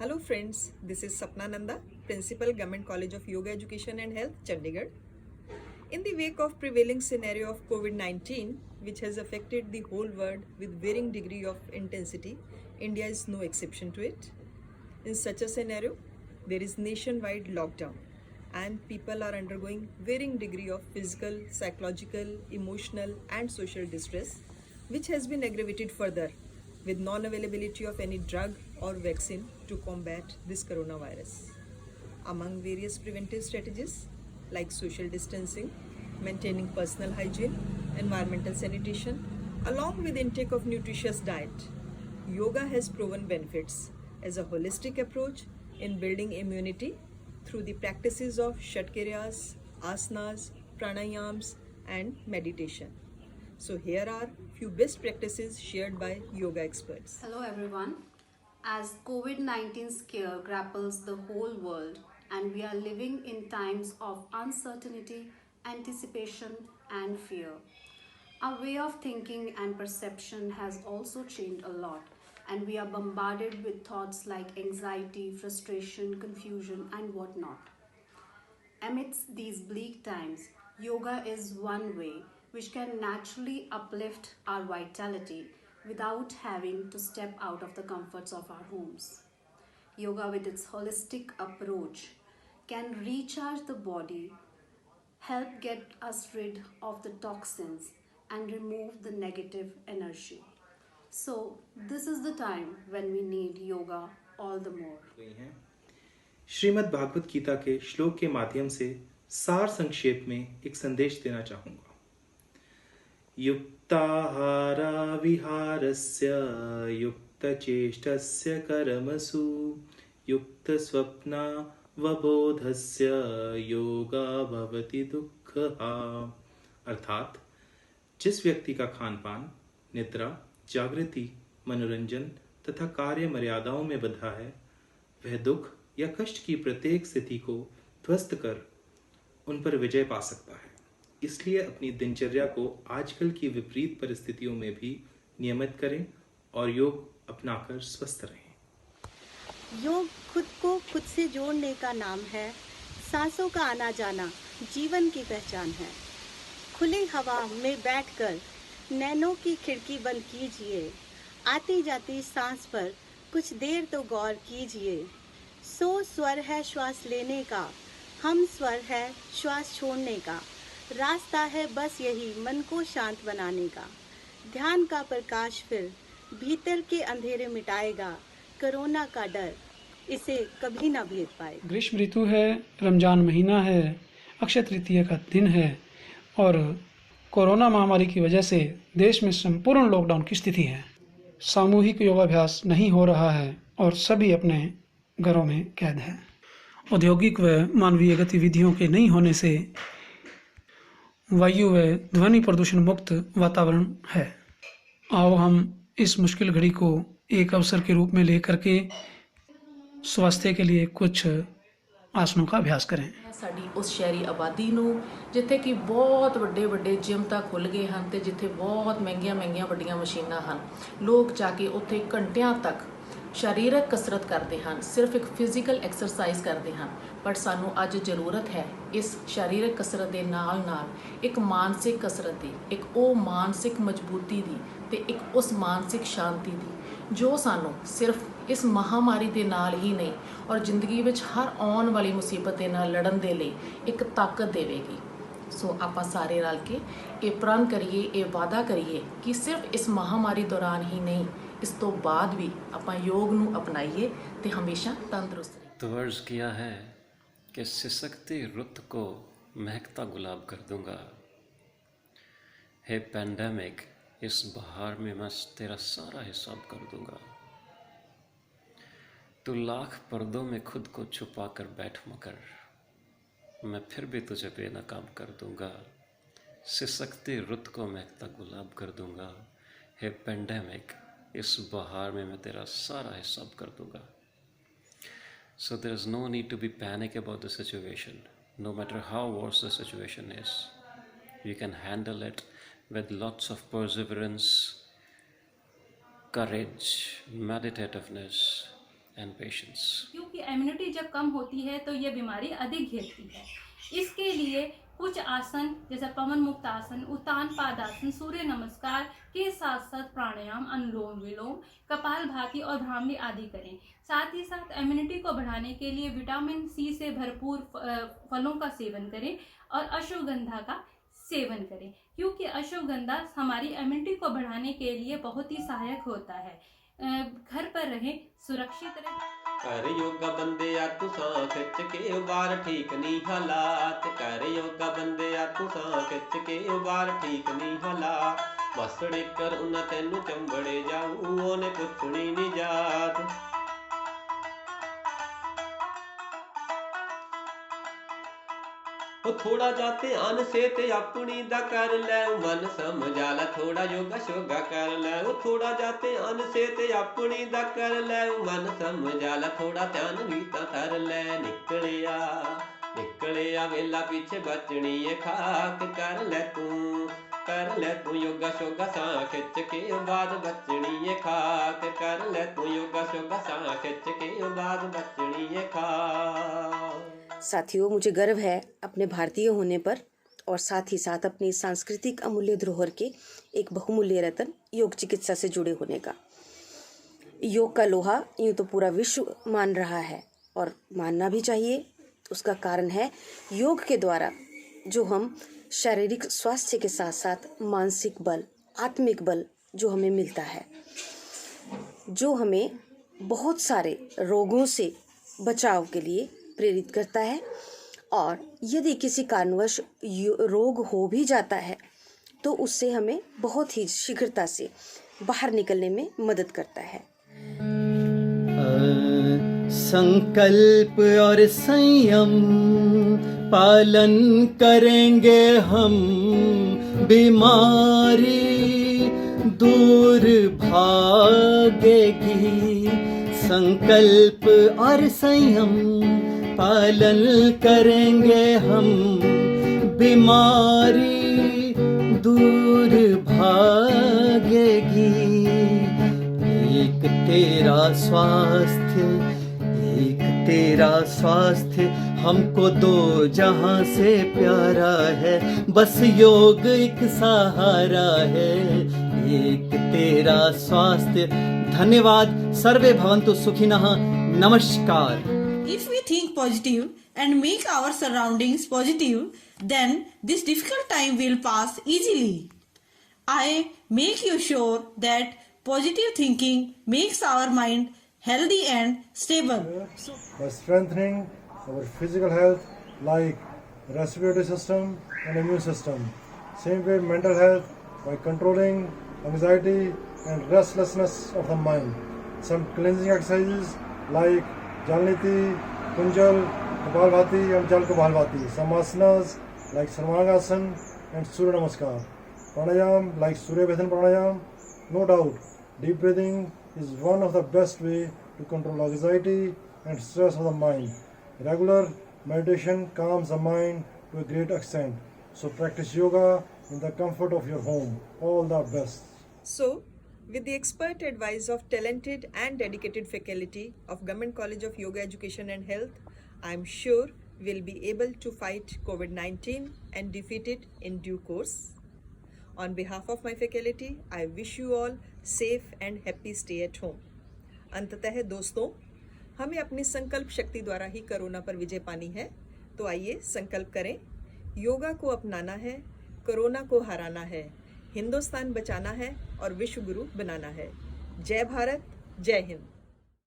Hello friends, this is Sapna Nanda, Principal Government College of Yoga Education and Health, Chandigarh. In the wake of prevailing scenario of COVID-19, which has affected the whole world with varying degree of intensity, India is no exception to it. In such a scenario, there is nationwide lockdown and people are undergoing varying degree of physical, psychological, emotional and social distress, which has been aggravated further with non-availability of any drug or vaccine to combat this coronavirus. Among various preventive strategies like social distancing, maintaining personal hygiene, environmental sanitation, along with intake of nutritious diet, yoga has proven benefits as a holistic approach in building immunity through the practices of Shatkiryas, asanas, pranayams, and meditation. So here are few best practices shared by yoga experts. Hello everyone. As COVID-19 scare grapples the whole world and we are living in times of uncertainty, anticipation and fear. Our way of thinking and perception has also changed a lot and we are bombarded with thoughts like anxiety, frustration, confusion and whatnot. Amidst these bleak times, yoga is one way which can naturally uplift our vitality without having to step out of the comforts of our homes. Yoga, with its holistic approach, can recharge the body, help get us rid of the toxins, and remove the negative energy. So, this is the time when we need yoga all the more. गई हैं श्रीमद् भागवत गीता के श्लोक के माध्यम से सार संक्षेप में एक संदेश देना चाहूंगा। युक्ताहारा विहारस्य युक्तचेष्टस्य कर्मसु युक्तस्वप्ना वबोधस्य योगा भवति दुःखः। अर्थात जिस व्यक्ति का खान पान, निद्रा, जागृति, मनोरंजन तथा कार्य मर्यादाओं में बंधा है, वह दुख या कष्ट की प्रत्येक स्थिति को ध्वस्त कर उन पर विजय पा सकता है। इसलिए अपनी दिनचर्या को आजकल की विपरीत परिस्थितियों में भी नियमित करें और योग अपनाकर स्वस्थ रहें। योग खुद को खुद से जोड़ने का नाम है। सांसों का आना जाना जीवन की पहचान है। खुली हवा में बैठकर नैनों की खिड़की बंद कीजिए। आती जाती सांस पर कुछ देर तो गौर कीजिए। सो स्वर है श्वास लेने का, हम स्वर है श्वास छोड़ने का। रास्ता है बस यही मन को शांत बनाने का। ध्यान का प्रकाश फिर भीतर के अंधेरे मिटाएगा। कोरोना का डर इसे कभी ना भेद पाएगा। ग्रीष्म ऋतु है, रमजान महीना है, अक्षय तृतीया का दिन है और कोरोना महामारी की वजह से देश में संपूर्ण लॉकडाउन की स्थिति है। सामूहिक योगाभ्यास नहीं हो रहा है और सभी अपने घरों में कैद हैं। औद्योगिक व मानवीय गतिविधियों के नहीं होने से वायु व ध्वनि प्रदूषण मुक्त वातावरण है। आओ हम इस मुश्किल घड़ी को एक अवसर के रूप में लेकर के स्वास्थ्य के लिए कुछ ਆਸਨੋਂ ਦਾ ਅਭਿਆਸ ਕरें। ਸਾਡੀ ਉਸ ਸ਼ਹਿਰੀ ਆਬਾਦੀ ਨੂੰ ਜਿੱਥੇ ਕਿ ਬਹੁਤ ਵੱਡੇ ਜਿਮ ਤਾਂ ਖੁੱਲ ਗਏ ਹਨ ਤੇ ਜਿੱਥੇ ਬਹੁਤ ਮਹਿੰਗੀਆਂ ਵੱਡੀਆਂ ਮਸ਼ੀਨਾਂ ਹਨ, ਲੋਕ ਜਾ ਕੇ ਉੱਥੇ ਘੰਟਿਆਂ ਤੱਕ ਸਰੀਰਕ ਕਸਰਤ ਕਰਦੇ ਹਨ, ਸਿਰਫ ਇੱਕ ਫਿਜ਼ੀਕਲ ਐਕਸਰਸਾਈਜ਼ ਕਰਦੇ ਹਨ। ਪਰ ਸਾਨੂੰ ਅੱਜ ਜ਼ਰੂਰਤ ਹੈ ਇਸ ਸਰੀਰਕ ਕਸਰਤ ਦੇ ਨਾਲ ਇੱਕ ਮਾਨਸਿਕ ਕਸਰਤ ਦੀ, ਇੱਕ ਉਹ ਮਾਨਸਿਕ ਮਜ਼ਬੂਤੀ ਦੀ ਤੇ ਇੱਕ ਉਸ ਮਾਨਸਿਕ ਸ਼ਾਂਤੀ ਦੀ ਜੋ ਸਾਨੂੰ ਸਿਰਫ ਇਸ ਮਹਾਮਾਰੀ ਦੇ ਨਾਲ ਹੀ ਨਹੀਂ ਔਰ ਜ਼ਿੰਦਗੀ ਵਿੱਚ ਹਰ ਆਉਣ ਵਾਲੀ ਮੁਸੀਬਤ ਦੇ ਨਾਲ ਲੜਨ ਦੇ ਲਈ ਇੱਕ ਤਾਕਤ ਦੇਵੇਗੀ। ਸੋ ਆਪਾਂ ਸਾਰੇ ਰਲ ਕੇ ਇਹ ਪ੍ਰਣ ਕਰੀਏ, ਇਹ ਵਾਅਦਾ ਕਰੀਏ ਕਿ ਸਿਰਫ ਇਸ ਮਹਾਮਾਰੀ ਦੌਰਾਨ ਹੀ ਨਹੀਂ, इस तो बाद भी ਆਪਾਂ योग ਨੂੰ अपनाइए ਤੇ हमेशा तंदुरुस्त रहिए। तो अर्ज किया है कि सिसकती रुत को महकता गुलाब कर दूंगा। हे पैंडेमिक, इस बहार में मैं तेरा सारा हिसाब कर दूंगा। तू लाख पर्दों में खुद को छुपा कर बैठ मगर, मैं फिर भी तुझे बेनकाब कर दूंगा। सिसकती रुत को महकता गुलाब कर दूंगा। हे पैंडेमिक, इस बहार में मैं तेरा सारा हिसाब कर दूंगा। So there is no need to be panic about the situation. No matter how worse the situation is, you can handle it with lots of perseverance, courage, meditativeness, and patience. क्योंकि इम्यूनिटी जब कम होती है तो ये बीमारी अधिक घेरती है। इसके लिए कुछ आसन जैसे पवन मुक्त आसन, उत्तान पादासन, सूर्य नमस्कार के साथ साथ प्राणायाम, अनुलोम विलोम, कपालभाति और भ्रामरी आदि करें। साथ ही साथ इम्यूनिटी को बढ़ाने के लिए विटामिन सी से भरपूर फलों का सेवन करें और अश्वगंधा का सेवन करें, क्योंकि अश्वगंधा हमारी इम्यूनिटी को बढ़ाने के लिए बहुत ही सहायक होता है। घर पर रहें, सुरक्षित रहें। कर योगा बंदे तुसां खिच के उबार ठीक नहीं हालात, कर योगा बंदे तुसां खिच के उबार ठीक नहीं हालात, मसड़े कर उन्ना तैनू चंबड़े जाऊं ओने पुछनी नहीं जात। थोड़ा जाते अन से ते अपनी दा कर ले मन समझा ला, थोड़ा योगा शोगा कर ले। थोड़ा जाते अन से ते अपनी दा कर ले मन समझा ला, थोड़ा ध्यान भी ता कर ले। निकले आ वेला पीछे बचनी है खाक, कर ले तू योगा शोगा सा खिच के बाद बचनी है खाक, कर ले तू योगा शोगा सा खिच के बाद बचनी है खाक। साथियों, मुझे गर्व है अपने भारतीय होने पर और साथ ही साथ अपनी सांस्कृतिक अमूल्य धरोहर के एक बहुमूल्य रत्न योग चिकित्सा से जुड़े होने का। योग का लोहा यूँ तो पूरा विश्व मान रहा है और मानना भी चाहिए। उसका कारण है योग के द्वारा जो हम शारीरिक स्वास्थ्य के साथ साथ मानसिक बल, आत्मिक बल जो हमें मिलता है, जो हमें बहुत सारे रोगों से बचाव के लिए प्रेरित करता है। और यदि किसी कारणवश रोग हो भी जाता है तो उससे हमें बहुत ही शीघ्रता से बाहर निकलने में मदद करता है। संकल्प और संयम पालन करेंगे हम, बीमारी दूर भागेगी। संकल्प और संयम पालन करेंगे हम, बीमारी दूर भागेगी। एक तेरा स्वास्थ्य हमको दो जहां से प्यारा है, बस योग एक सहारा है। एक तेरा स्वास्थ्य। धन्यवाद। सर्वे भवन्तु सुखिनः। नमस्कार। If we think positive and make our surroundings positive, then this difficult time will pass easily. I make you sure that positive thinking makes our mind healthy and stable. By strengthening our physical health like respiratory system and immune system. Same way mental health by controlling anxiety and restlessness of the mind. Some cleansing exercises like Jalniti, Kunjal, Kapalbhati and Jal Kapalbhati. Some asanas like Sarvangasana and Surya Namaskar. Pranayam like Surya Bhajan Pranayam. No doubt, deep breathing is one of the best way to control anxiety and stress of the mind. Regular meditation calms the mind to a great extent. So practice yoga in the comfort of your home. All the best. So, with the expert advice of talented and dedicated faculty of Government College of Yoga Education and Health, I am sure we'll be able to fight COVID-19 and defeat it in due course. On behalf of my faculty, I wish you all safe and happy stay at home. अंततः दोस्तों, हमें अपनी संकल्प शक्ति द्वारा ही corona पर विजय पानी है, तो आइए संकल्प करें। योगा को अपनाना है, कोरोना को हराना है, हिंदुस्तान बचाना है और विश्व गुरु बनाना है। जय भारत, जय हिंद।